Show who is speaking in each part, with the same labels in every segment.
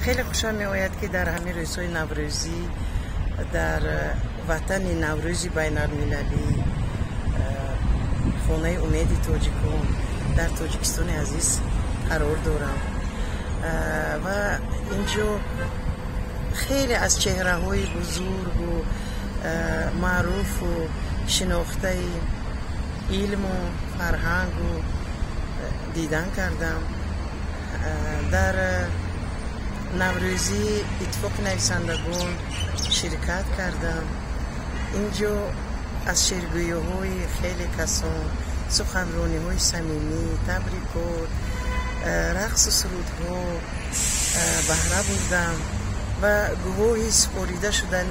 Speaker 1: خیلی خوشم میآید که در همین روزهای نوروزی در وطن نوروزی بین المللی خانه امید تاجیکان در تاجیکستان عزیز قرار دارم و اینجا خیلی از چهره های بزرگ و معروف و شناخته علم و فرهنگ و دیدن کردم. در نوروزی اتفاق نویسندگان شرکت کردم. اینجا از شعرگویی های خیلی کسان، سخنرانی های صمیمی، تبریکات، رقص و سرود ها بهره بردم و گواهی سپاریده شدن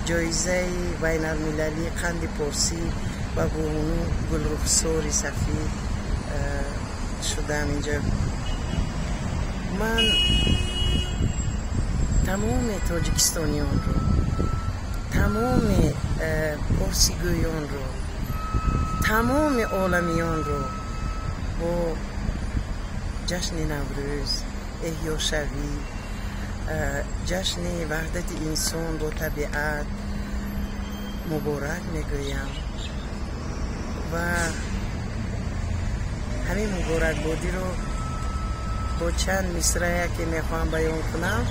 Speaker 1: جایزه بین المللی قند پارسی و بانو گلرخسار سفید شدم. اینجا من تمام تاجیکستانیان رو، تمام پارسی گویان رو، تمام عالمیان رو با جشن نوروز، احیا شوی، جشن وحدت انسان با طبیعت مبارک میگویم و همین مبارک بادی رو با چند مصرعه که میخوام بیان کنم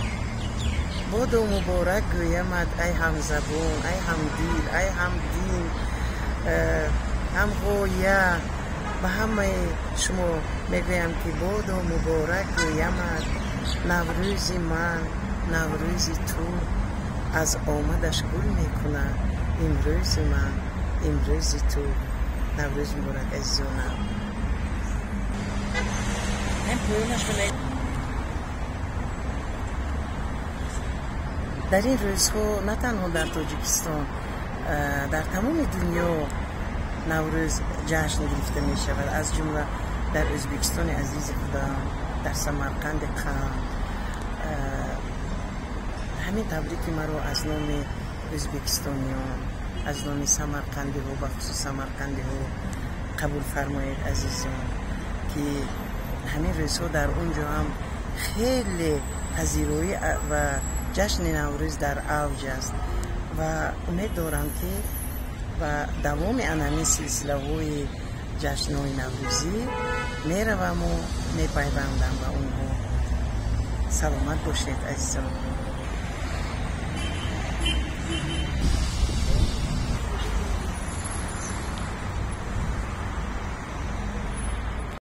Speaker 1: با دو مبارک گویمت ای هم زبان، ای هم دیل، ای هم دین، هم غایه و همه شما میگویم که با دو مبارک گویمت نوروزی من، نوروزی تو از آمدش گل میکنه امروز من، امروز تو. نوروز مبارک عزیزانم. در این روزها نه تنها در تاجیکستان، در تمام دنیا نوروز جشن گرفته می شود، از جمله در ازبکستان عزیز خودم، در سمرقند قند. همین تبریک مرا از نام ازبکستانیان، از نام سمرقندی ها، بخصوص سمرقندی ها قبول فرمایید عزیزان که همین روزها در اونجا هم خیلی پذیرایی و جشن نوروز در اوج است و امید دارم که و دوام همین سلسله های جشن های نوروزی میروم و میپیوندم و اونها. سلامت باشید عزیزان.